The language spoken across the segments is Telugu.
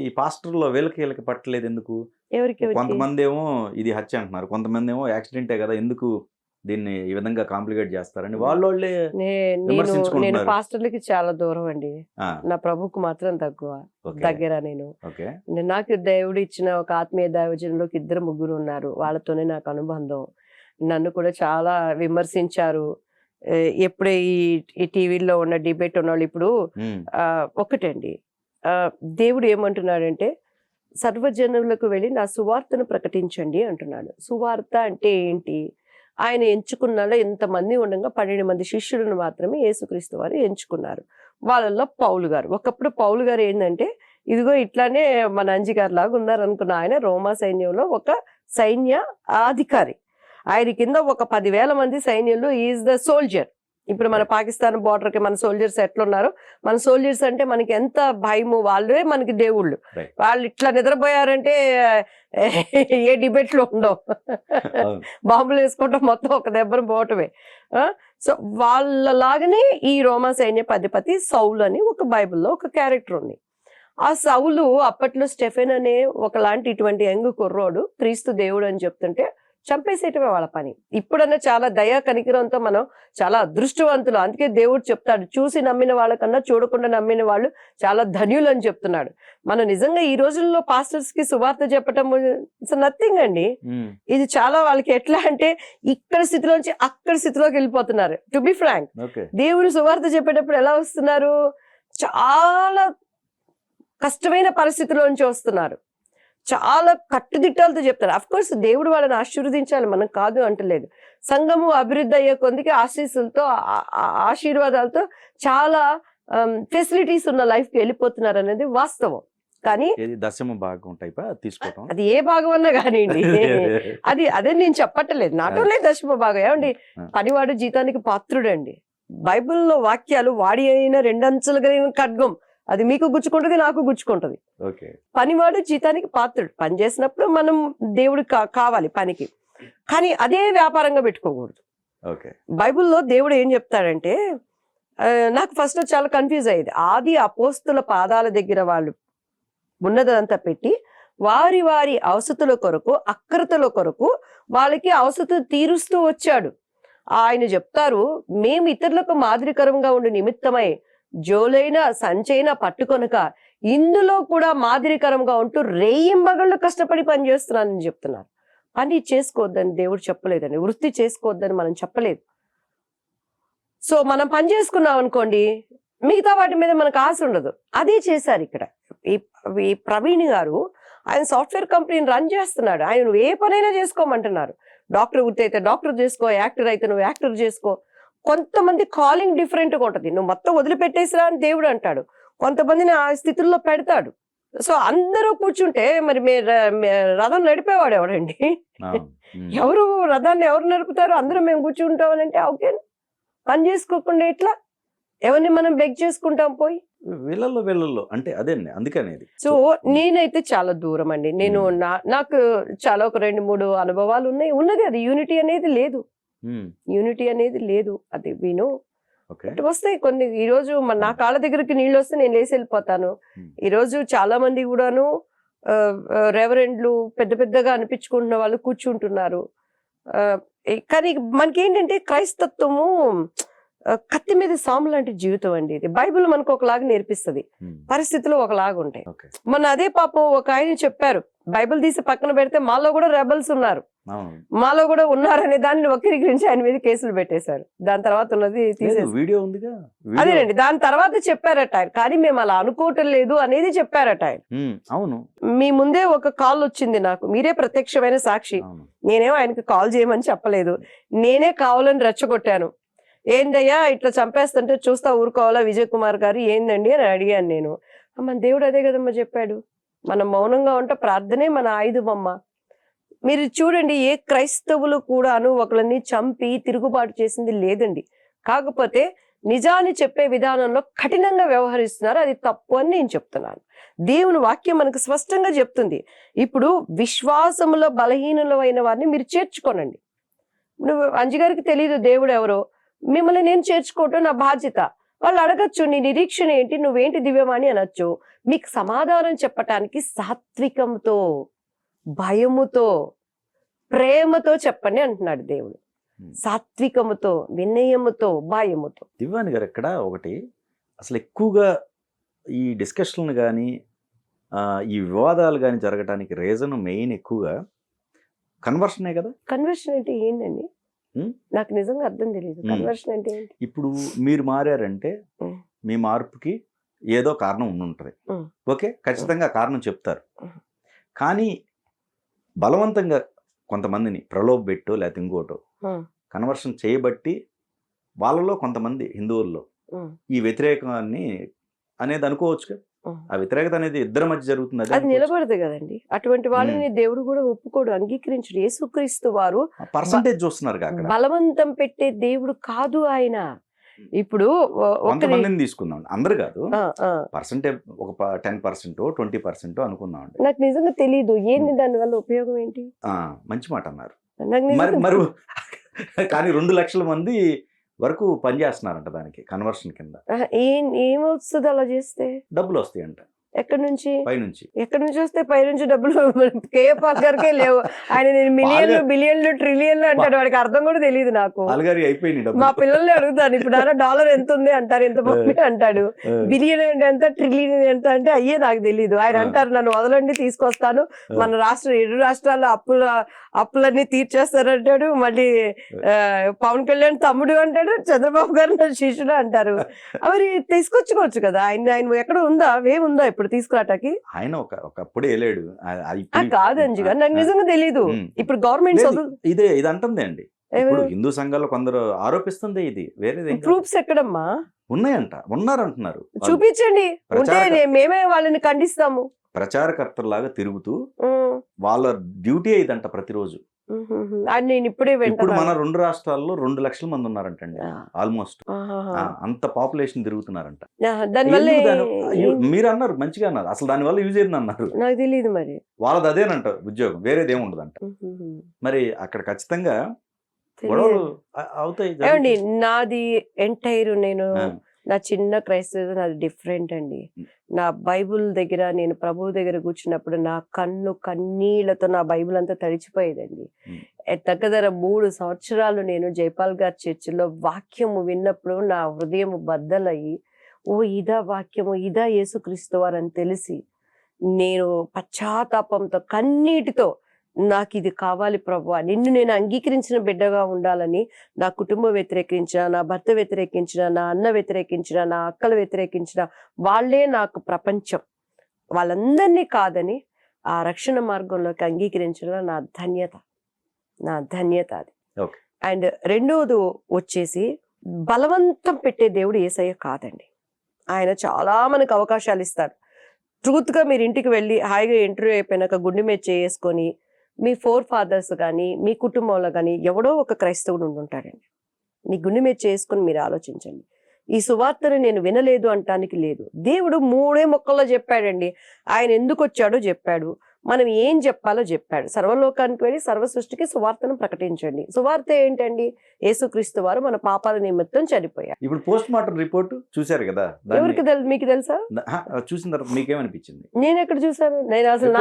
ఈ పాస్టర్‌లో వీళ్ళకి పట్టలేదు ఎందుకు? ఎవరికి? కొంతమందేమో ఇది హత్య అంటున్నారు. కొంతమందేమో యాక్సిడెంటే గదా! ఎందుకు దీన్ని ఈ విధంగా కాంప్లికేట్ చేస్తారని వాళ్ళోళ్ళే నేను విమర్శించుకుంటున్నారు. పాస్టర్లకి చాలా దూరం అండి. ఆ! నా ప్రభువుకు మాత్రం ఓకే. దగ్గర నేను. ఓకే. నాకు దేవుడు ఇచ్చిన ఒక ఆత్మీయ దైవజనులకు 2, 3 ఉన్నారు. వాళ్ళతోనే నాకు అనుబంధం. నన్ను కూడా చాలా విమర్శించారు. ఎప్పుడే ఈ టీవీలో ఉన్న డిబేట్ ఉన్నోళ్ళు ఇప్పుడు హ్మ్. ఒకటండి, దేవుడు ఏమంటున్నాడంటే సర్వజనులకు వెళ్ళి నా సువార్తను ప్రకటించండి అంటున్నాడు. సువార్త అంటే ఏంటి? ఆయన ఎంచుకున్నలో ఎంతమంది ఉండగా 12 మంది శిష్యులను మాత్రమే యేసుక్రీస్తు వారు ఎంచుకున్నారు. వాళ్ళల్లో పౌలు గారు. ఒకప్పుడు పౌలు గారు ఏంటంటే ఇదిగో ఇట్లానే మన అంజి గారు లాగా ఉన్నారనుకున్న ఆయన రోమా సైన్యంలో ఒక సైన్య అధికారి. ఆయన కింద ఒక 10,000 మంది సైన్యంలో ఈజ్ ద సోల్జర్. ఇప్పుడు మన పాకిస్తాన్ బోర్డర్ కి మన సోల్జర్స్ ఎట్లున్నారో, మన సోల్జర్స్ అంటే మనకి ఎంత భయము, వాళ్ళే మనకి దేవుళ్ళు. వాళ్ళు ఇట్లా నిద్రపోయారంటే ఏ డిబేట్లు ఉండవు. బాంబులు వేసుకోవటం మొత్తం ఒక దెబ్బను పోవటమే. సో వాళ్ళలాగానే ఈ రోమా సైన్యపధిపతి సౌలు అని ఒక బైబిల్లో ఒక క్యారెక్టర్ ఉంది. ఆ సౌలు అప్పట్లో స్టెఫెన్ అనే ఒకలాంటి ఇటువంటి యంగ్ కుర్రోడు క్రీస్తు దేవుడు అని చెప్తుంటే చంపేసేయటమే వాళ్ళ పని. ఇప్పుడన్నా చాలా దయా కనికరంతో మనం చాలా అదృష్టవంతులు. అందుకే దేవుడు చెప్తాడు, చూసి నమ్మిన వాళ్ళకన్నా చూడకుండా నమ్మిన వాళ్ళు చాలా ధన్యులు అని చెప్తున్నాడు. మనం నిజంగా ఈ రోజుల్లో పాస్టర్స్ కి సువార్త చెప్పటం ఇట్స్ నథింగ్ అండి. ఇది చాలా వాళ్ళకి ఎట్లా అంటే ఇక్కడ స్థితిలోంచి అక్కడ స్థితిలోకి వెళ్ళిపోతున్నారు. టు బి ఫ్రాంక్, దేవుడు సువార్త చెప్పేటప్పుడు ఎలా వస్తున్నారు? చాలా కష్టమైన పరిస్థితిలోంచి వస్తున్నారు. చాలా కట్టుదిట్టాలతో చెప్తారు. అఫ్ కోర్స్ దేవుడు వాళ్ళని ఆశీర్వదించాలి, మనం కాదు అంటలేదు. సంఘము అభివృద్ధి అయ్యే కొద్దికి ఆశీస్సులతో ఆశీర్వాదాలతో చాలా ఫెసిలిటీస్ ఉన్న లైఫ్ కి వెళ్ళిపోతున్నారు అనేది వాస్తవం. కానీ దశమ భాగం టైప్ తీసుకోవటం, అది ఏ భాగం అన్నా కానివ్వండి, అదే నేను చెప్పట్లేదు. నాట్ ఓన్లీ దశమ భాగం. ఏమండి, పనివాడు జీతానికి పాత్రుడు అండి. బైబిల్లో వాక్యాలు వాడి అయిన 2 అంచులు కలిగిన ఖడ్గం, అది మీకు గుచ్చుకుంటది, నాకు గుచ్చుకుంటది. పనివాడు జీతానికి పాత్రుడు. పని చేసినప్పుడు మనం దేవుడు కావాలి పనికి, కానీ అదే వ్యాపారంగా పెట్టుకోకూడదు. బైబిల్లో దేవుడు ఏం చెప్తాడంటే, నాకు ఫస్ట్ చాలా కన్ఫ్యూజ్ అయ్యేది. ఆది అపోస్తుల పాదాల దగ్గర వాళ్ళు ఉన్నదంతా పెట్టి వారి వారి అవసతుల కొరకు, అక్రతల కొరకు వాళ్ళకి అవసతులు తీరుస్తూ వచ్చాడు. ఆయన చెప్తారు, మేము ఇతరులకు మాదిరికరంగా ఉండే నిమిత్తమై జోలైన సంచైన పట్టుకొనక ఇందులో కూడా మాదిరికరంగా ఉంటూ రేయింబగళ్ళు కష్టపడి పని చేస్తున్నానని చెప్తున్నారు. పని చేసుకోవద్దని దేవుడు చెప్పలేదండి, వృత్తి చేసుకోవద్దని మనం చెప్పలేదు. సో మనం పని చేసుకున్నాం అనుకోండి, మిగతా వాటి మీద మనకు ఆశ ఉండదు. అదే చేశారు ఇక్కడ ఈ ప్రవీణ్ గారు. ఆయన సాఫ్ట్వేర్ కంపెనీని రన్ చేస్తున్నాడు. ఆయన నువ్వు ఏ పనైనా చేసుకోమంటున్నారు. డాక్టర్ వృత్తి అయితే డాక్టర్ చేసుకో, యాక్టర్ అయితే నువ్వు యాక్టర్ చేసుకో. కొంతమంది కాలింగ్ డిఫరెంట్గా ఉంటుంది. నువ్వు మొత్తం వదిలిపెట్టేసిరా అని దేవుడు అంటాడు, కొంతమందిని ఆ స్థితుల్లో పెడతాడు. సో అందరూ కూర్చుంటే మరి రథం నడిపేవాడు ఎవడండి? ఎవరు రథాన్ని ఎవరు నడుపుతారు? అందరూ మేము కూర్చుంటామని అంటే ఓకే, పని చేసుకోకుండా ఎట్లా? ఎవరిని మనం బెగ్ చేసుకుంటాం పోయి? వీళ్ళల్లో అంటే అదే అందుకనేది. సో నేనైతే చాలా దూరం అండి. నేను నాకు చాలా ఒక 2, 3 అనుభవాలు ఉన్నది. అది యూనిటీ అనేది లేదు. అది విను వస్తాయి కొన్ని. ఈ రోజు నా కాళ్ళ దగ్గరికి నీళ్ళు వస్తే నేను లేసి వెళ్ళిపోతాను. ఈ రోజు చాలా మంది కూడాను రెవరెండ్లు పెద్ద పెద్దగా అనిపించుకుంటున్న వాళ్ళు కూర్చుంటున్నారు. కానీ మనకేంటంటే క్రైస్తత్వము కత్తి మీద సాము లాంటి జీవితం అండి. ఇది బైబిల్ మనకు ఒకలాగా నేర్పిస్తుంది, పరిస్థితులు ఒకలాగా ఉంటాయి. మన అదే పాపం ఒక ఆయన చెప్పారు, బైబిల్ తీసి పక్కన పెడితే మాలో కూడా రెబల్స్ ఉన్నారు, మాలో కూడా ఉన్నారనే దాన్ని వక్రీకరించి ఆయన మీద కేసులు పెట్టేశారు. దాని తర్వాత ఉన్నది అదేనండి. దాని తర్వాత చెప్పారట ఆయన, కానీ మేము అలా అనుకోవటం లేదు అనేది చెప్పారట ఆయన. అవును, మీ ముందే ఒక కాల్ వచ్చింది నాకు, మీరే ప్రత్యక్షమైన సాక్షి. నేనేమో ఆయనకి కాల్ చేయమని చెప్పలేదు, నేనే కావాలని రెచ్చగొట్టాను. ఏందయ్యా ఇట్లా చంపేస్తుంటే చూస్తా ఊరుకోవాలా విజయ్ కుమార్ గారు, ఏందండి అని అడిగాను నేను. మన దేవుడు అదే కదమ్మా చెప్పాడు, మనం మౌనంగా ఉంటే ప్రార్థనే మన ఆయుధమమ్మ. మీరు చూడండి, ఏ క్రైస్తవులు కూడాను ఒకళ్ళని చంపి తిరుగుబాటు చేసింది లేదండి. కాకపోతే నిజాన్ని చెప్పే విధానంలో కఠినంగా వ్యవహరిస్తున్నారు, అది తప్పు అని నేను చెప్తున్నాను. దేవుని వాక్యం మనకు స్పష్టంగా చెప్తుంది. ఇప్పుడు విశ్వాసములో బలహీనులైన వారిని మీరు చేర్చుకోనండి. నువ్వు అంజి గారికి తెలియదు దేవుడు ఎవరో, మిమ్మల్ని నేను చేర్చుకోవటం నా బాధ్యత. వాళ్ళు అడగచ్చు, నీ నిరీక్షణ ఏంటి, నువ్వేంటి దివ్యవాణి అనొచ్చు. మీకు సమాధానం చెప్పటానికి సాత్వికంతో, భయముతో, ప్రేమతో చెప్పండి అంటున్నాడు దేవుడు. సాత్వికముతో, వినయముతో, భయముతో. దివ్యాని గారు ఇక్కడ ఒకటి, అసలు ఎక్కువగా ఈ డిస్కషన్లు కానీ ఈ వివాదాలు కానీ జరగడానికి రీజన్ మెయిన్ ఎక్కువగా కన్వర్షనే కదా. కన్వర్షన్ అంటే ఏంటండి? నాకు నిజంగా అర్థం తెలియదు. కన్వర్షన్ అంటే ఏంటి? ఇప్పుడు మీరు మారారంటే మీ మార్పుకి ఏదో కారణం ఉండుంటది. ఓకే, ఖచ్చితంగా కారణం చెప్తారు. కానీ బలవంతంగా కొంతమందిని ప్రలోభ పెట్టో లేకపోతే ఇంకోటో కన్వర్షన్ చేయబట్టి వాళ్ళలో కొంతమంది హిందువుల్లో ఈ వ్యతిరేకాన్ని అనేది అనుకోవచ్చు. ఆ వ్యతిరేకత అనేది ఇద్దరి మధ్య జరుగుతుంది. అది నిలబడదు కదండి. అటువంటి వాళ్ళని దేవుడు కూడా ఒప్పుకోడు, అంగీకరించడు. యేసుక్రీస్తు వారు పర్సంటేజ్ చూస్తున్నారు, బలవంతం పెట్టే దేవుడు కాదు ఆయన. ఇప్పుడు కొంతమందిని తీసుకుందాం, అందరు కాదు, పర్సంటేజ్ ఒక 10% 20% అనుకుందాం. నాకు నిజంగా తెలియదు ఏంటి దాని వల్ల ఉపయోగం ఏంటి. మంచి మాట అన్నారు. మరి కానీ 2 లక్షల మంది వరకు పనిచేస్తున్నారంట దానికి, కన్వర్షన్ కింద. ఏమొస్తుంది అలా చేస్తే? డబ్బులు వస్తాయంట. ఎక్కడి నుంచి? పైనుంచి. ఎక్కడి నుంచి వస్తే? పైనుంచి డబ్బులు కేపాల్ గారికే లేవు. ఆయన నేను మిలియన్లు, బిలియన్లు, ట్రిలియన్లు అంటాడు. వాడికి అర్థం కూడా తెలియదు. నాకు మా పిల్లల్ని అడుగుతాను, ఇప్పుడు $1 ఎంత ఉంది అంటారు, ఎంత బాగుంది అంటాడు. బిలియన్ అంటే ఎంత, ట్రిలియన్ ఎంత అంటే అయ్యే నాకు తెలియదు. ఆయన అంటారు నన్ను వదలండి తీసుకొస్తాను, మన ఇరు రాష్ట్రాల్లో అప్పులన్నీ తీర్చేస్తారంటాడు. మళ్ళీ పవన్ కళ్యాణ్ తమ్ముడు అంటాడు, చంద్రబాబు గారు నా శిష్యుడు అంటారు. మరి తీసుకొచ్చుకోవచ్చు కదా. ఆయన ఎక్కడ ఉందా, ఏముందా ఇప్పుడు తీసుకురాటానికి? ఆయన ఒకప్పుడు వెళ్ళాడు కాదు అంజి గారు, నాకు నిజంగా తెలీదు. ఇప్పుడు గవర్నమెంట్ ఇది అంటుంది అండి. హిందూ సంఘాల్లో కొందరు ఆరోపిస్తుంది. ఇది వేరే ప్రూఫ్స్ ఎక్కడమ్మా ఉన్నాయంట, ఉన్నారంటున్నారు. చూపించండి, ఉంటే మేమే వాళ్ళని ఖండిస్తాము. ప్రచారకర్తలాగా తిరుగుతూ వాళ్ళ డ్యూటీ ఇదంట ప్రతిరోజు. నేను ఇప్పుడే ఇప్పుడు మన 2 రాష్ట్రాల్లో 2 లక్షల మంది ఉన్నారంటండి, ఆల్మోస్ట్ అంత పాపులేషన్ తిరుగుతున్నారంట. దానివల్ల మీరు అన్నారు, మంచిగా అన్నారు, అసలు దాని వల్ల యూజ్ అయింది అన్నారు. నాకు తెలియదు. మరి వాళ్ళది అదేనంట ఉద్యోగం, వేరేది ఏముండదంట. మరి అక్కడ ఖచ్చితంగా గొడవలు అవుతాయి. నాది ఎంటైర్ నేను నా చిన్న క్రైస్తవ నాది డిఫరెంట్ అండి. నా బైబుల్ దగ్గర నేను ప్రభువు దగ్గర కూర్చున్నప్పుడు నా కన్నీళ్లతో నా బైబుల్ అంతా తడిచిపోయేదండి. దగ్గర 3 సంవత్సరాలు నేను జైపాల్ గారి చర్చిలో వాక్యము విన్నప్పుడు నా హృదయం బద్దలయ్యి, ఓ ఇదా వాక్యము, ఇదా యేసుక్రీస్తు వారని తెలిసి నేను పశ్చాత్తాపంతో కన్నీటితో నాకు ఇది కావాలి ప్రభువా, నిన్ను నేను అంగీకరించిన బిడ్డగా ఉండాలని, నా కుటుంబం వ్యతిరేకించిన, నా భర్త వ్యతిరేకించిన, నా అన్న వ్యతిరేకించిన, నా అక్కలు వ్యతిరేకించిన వాళ్ళే నాకు ప్రపంచం, వాళ్ళందరినీ కాదని ఆ రక్షణ మార్గంలోకి అంగీకరించడం నా ధన్యత అది. అండ్ రెండోది వచ్చేసి బలవంతం పెట్టే దేవుడు యేసయ్య కాదండి. ఆయన చాలా మనకు అవకాశాలు ఇస్తారు. ట్రూత్గా మీరు ఇంటికి వెళ్ళి హాయిగా ఇంటర్వ్యూ అయిపోయినాక గుండె మీద చేసుకొని మీ 4 fathers కానీ మీ కుటుంబంలో కానీ ఎవడో ఒక క్రైస్తవుడు ఉండుంటాడండి. మీ గుండె మీద చేసుకుని మీరు ఆలోచించండి. ఈ సువార్తను నేను వినలేదు అంటానికి లేదు. దేవుడు 3 మొక్కల్లో చెప్పాడండి. ఆయన ఎందుకు వచ్చాడో చెప్పాడు, మనం ఏం చెప్పాలో చెప్పాడు. సర్వలోకానికి వెళ్ళి సర్వ సృష్టికి సువార్తను ప్రకటించండి. సువార్త ఏంటండి? యేసుక్రీస్తు వారు మన పాపాల నిమిత్తం చనిపోయారు. ఇప్పుడు పోస్ట్ మార్టం రిపోర్ట్ చూశారు కదా, ఎవరికి మీకు తెలుసా? చూసిన తర్వాత మీకేమనిపించింది? నేను ఎక్కడ చూసాను? నేను అసలు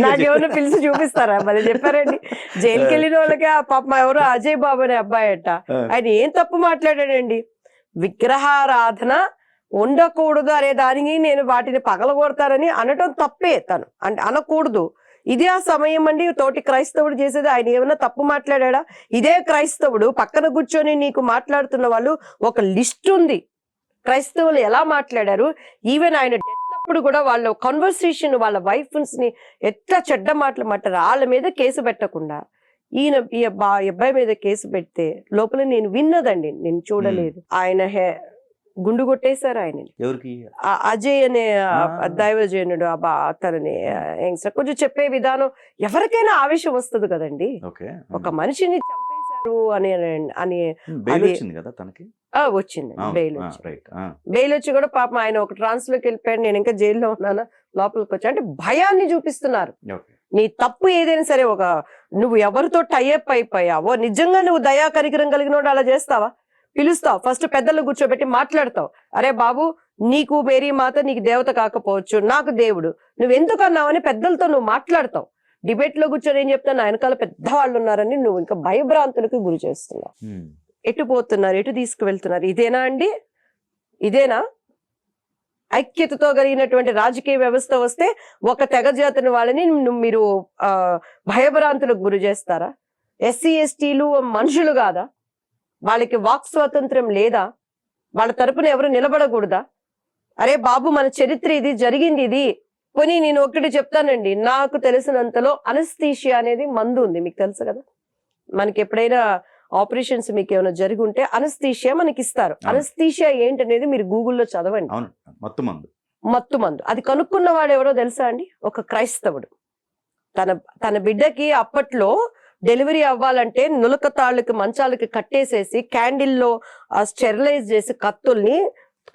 నాకేమన్నా పిలిచి చూపిస్తారా? మరి చెప్పారండి, జైలుకి వెళ్ళిన వాళ్ళకి ఆ పాప ఎవరో అజయ్ బాబు అనే అబ్బాయి అట్ట, ఆయన ఏం తప్పు మాట్లాడాడండి? విగ్రహారాధన ఉండకూడదు అనే దానికి నేను వాటిని పగలగొడతారని అనటం తప్పే. తను అంటే అనకూడదు. ఇదే ఆ సమయం అండి తోటి క్రైస్తవుడు చేసేది. ఆయన ఏమైనా తప్పు మాట్లాడా? ఇదే క్రైస్తవుడు పక్కన కూర్చొని నీకు మాట్లాడుతున్న వాళ్ళు ఒక లిస్ట్ ఉంది, క్రైస్తవులు ఎలా మాట్లాడారు. ఈవెన్ ఆయన డెత్ అప్పుడు కూడా వాళ్ళ కన్వర్సేషన్, వాళ్ళ వైఫ్స్ ని ఎట్లా చెడ్డ మాటలు మాట్లాడారు, వాళ్ళ మీద కేసు పెట్టకుండా ఈ అబ్బాయి మీద కేసు పెడితే లోపల నేను విన్నదండి, నేను చూడలేదు. ఆయన గుండు కొట్టేశారు ఆయనని. ఎవరికి? అజయ్ అనే దైవజనుడు అతని కొంచెం చెప్పే విధానం ఎవరికైనా ఆవేశం వస్తుంది కదండి. ఒక మనిషిని చంపేశారు అని వచ్చింది బెయిల్ వచ్చి కూడా పాపం ఆయన ఒక ట్రాన్స్ లోకి వెళ్ళిపోయాడు. నేను ఇంకా జైల్లో ఉన్నానా, లోపలికి వచ్చా అంటే భయాన్ని చూపిస్తున్నారు. నీ తప్పు ఏదైనా సరే, నువ్వు ఎవరితో టైఅప్ అయిపోయావో, నిజంగా నువ్వు దయా కనికరం కలిగిన వాడు అలా చేస్తావా? పిలుస్తావు, ఫస్ట్ పెద్దలు కూర్చోబెట్టి మాట్లాడతావు. అరే బాబు, నీకు మేరీ మాత నీకు దేవత కాకపోవచ్చు, నాకు దేవుడు, నువ్వు ఎందుకు అన్నావని పెద్దలతో నువ్వు మాట్లాడతావు. డిబేట్ లో కూర్చొని ఏం చెప్తాను, వెనకాల పెద్దవాళ్ళు ఉన్నారని నువ్వు ఇంకా భయభ్రాంతులకు గురి చేస్తున్నావు. ఎటు పోతున్నారు, ఎటు తీసుకువెళ్తున్నారు? ఇదేనా అండి? ఇదేనా ఐక్యతతో కలిగినటువంటి రాజకీయ వ్యవస్థ వస్తే ఒక తెగ జాతిని వాళ్ళని మీరు భయభ్రాంతులకు గురి చేస్తారా? ఎస్సీ ఎస్టీలు మనుషులు కాదా? వాళ్ళకి వాక్ స్వాతంత్రం లేదా? వాళ్ళ తరపున ఎవరు నిలబడకూడదా? అరే బాబు, మన చరిత్ర ఇది, జరిగింది ఇది. పోనీ నేను ఒకటి చెప్తానండి, నాకు తెలిసినంతలో అనస్థీషియా అనేది మందు ఉంది, మీకు తెలుసు కదా. మనకి ఎప్పుడైనా ఆపరేషన్స్ మీకు ఏమైనా జరిగి ఉంటే అనస్థీషియా మనకి ఇస్తారు. అనస్థీషియా ఏంటనేది మీరు గూగుల్లో చదవండి. మత్తు మందు. అది కనుక్కున్న వాడు ఎవరో తెలుసా అండి? ఒక క్రైస్తవుడు. తన బిడ్డకి అప్పట్లో డెలివరీ అవ్వాలంటే నులక తాళ్ళకి మంచాలకి కట్టేసేసి క్యాండిల్లో స్టెరిలైజ్ చేసి కత్తుల్ని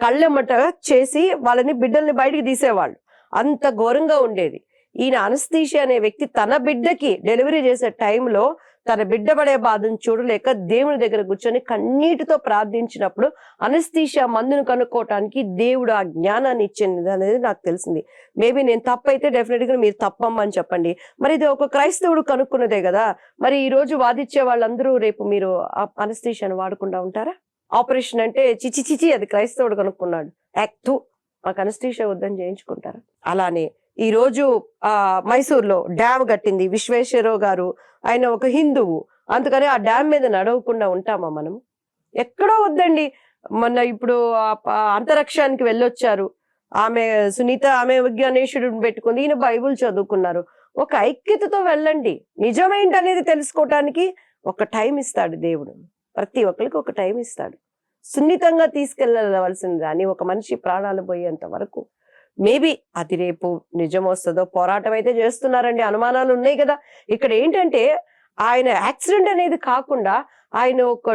కళ్ళెమ్మట చేసి వాళ్ళని బిడ్డల్ని బయటికి తీసేవాళ్ళు. అంత ఘోరంగా ఉండేది. ఈయన అనస్థీషియా అనే వ్యక్తి తన బిడ్డకి డెలివరీ చేసే టైంలో తన బిడ్డ పడే బాధను చూడలేక దేవుని దగ్గర కూర్చొని కన్నీటితో ప్రార్థించినప్పుడు అనస్థీషియా మందును కనుక్కోవటానికి దేవుడు ఆ జ్ఞానాన్ని ఇచ్చింది అనేది నాకు తెలిసింది. మేబీ నేను తప్పైతే డెఫినెట్ గా మీరు తప్పమ్మని చెప్పండి. మరి ఇది ఒక క్రైస్తవుడు కనుక్కున్నదే కదా. మరి ఈ రోజు వాదిచ్చే వాళ్ళందరూ రేపు మీరు అనస్థీషియాను వాడకుండా ఉంటారా? ఆపరేషన్ అంటే చిచి అది క్రైస్తవుడు కనుక్కున్నాడు, యాక్ట్ మాకు అనస్థీషియా వద్దని చేయించుకుంటారా? అలానే ఈ రోజు మైసూర్లో డ్యామ్ కట్టింది విశ్వేశ్వరరావు గారు. ఆయన ఒక హిందువు, అందుకని ఆ డ్యామ్ మీద నడవకుండా ఉంటామా మనం? ఎక్కడో వద్దండి. మొన్న ఇప్పుడు అంతరిక్షానికి వెళ్ళొచ్చారు ఆమె సునీత, ఆమె గణేశుడిని పెట్టుకుంది, ఈయన బైబుల్ చదువుకున్నారు. ఒక ఐక్యతతో వెళ్ళండి. నిజమేంటనేది తెలుసుకోవటానికి ఒక టైం ఇస్తాడు దేవుడు. ప్రతి ఒక్కరికి ఒక టైం ఇస్తాడు. సున్నితంగా తీసుకెళ్ళవలసింది దాన్ని ఒక మనిషి ప్రాణాలు పోయేంత వరకు. మేబీ అది రేపు నిజం వస్తుందో. పోరాటం అయితే చేస్తున్నారండి, అనుమానాలు ఉన్నాయి కదా. ఇక్కడ ఏంటంటే ఆయన యాక్సిడెంట్ అనేది కాకుండా ఆయన ఒక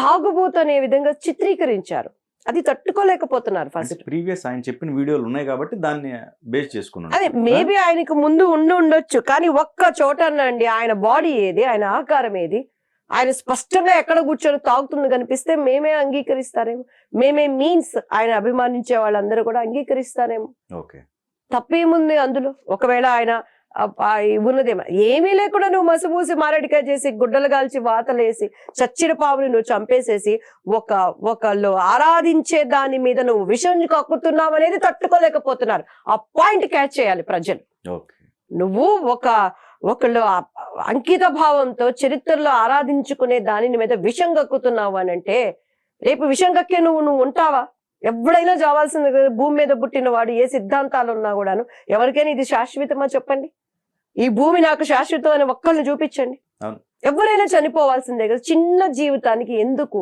తాగుబోతు అనే విధంగా చిత్రీకరించారు. అది తట్టుకోలేకపోతున్నారు. ఫస్ట్ ప్రీవియస్ ఆయన చెప్పిన వీడియోలు ఉన్నాయి కాబట్టి దాన్ని బేస్ చేసుకున్నాను. అదే మేబీ ఆయనకు ముందు ఉండొచ్చు, కానీ ఒక్క చోట అండి ఆయన బాడీ ఏది, ఆయన ఆకారం ఏది, ఆయన స్పష్టంగా ఎక్కడ కూర్చొని తాగుతుంది కనిపిస్తే మేమే అంగీకరిస్తారేమో. మేమే మీన్స్ ఆయన అభిమానించే వాళ్ళందరూ కూడా అంగీకరిస్తారేమో. తప్పేముంది అందులో? ఒకవేళ ఆయన ఉన్నదేమో ఏమీ లేకుండా నువ్వు మసిమూసి మారడికాయ చేసి గుడ్డలు కాల్చి వాతలేసి చచ్చిన పావుని నువ్వు చంపేసేసి ఒకళ్ళు ఆరాధించే దాని మీద నువ్వు విషం కక్కుతున్నావు అనేది తట్టుకోలేకపోతున్నారు. ఆ పాయింట్ క్యాచ్ చేయాలి ప్రజలు. నువ్వు ఒకళ్ళు అంకిత భావంతో చరిత్రలో ఆరాధించుకునే దాని మీద విషం కక్కుతున్నావు అని అంటే రేపు విషం కక్కే నువ్వు ఉంటావా? ఎవడైనా చావాల్సింది. భూమి మీద పుట్టిన వాడు ఏ సిద్ధాంతాలు ఉన్నా కూడాను ఎవరికైనా ఇది శాశ్వతమా చెప్పండి? ఈ భూమి నాకు శాశ్వతం అని ఒక్కళ్ళని చూపించండి. ఎవరైనా చనిపోవాల్సిందే కదా. చిన్న జీవితానికి ఎందుకు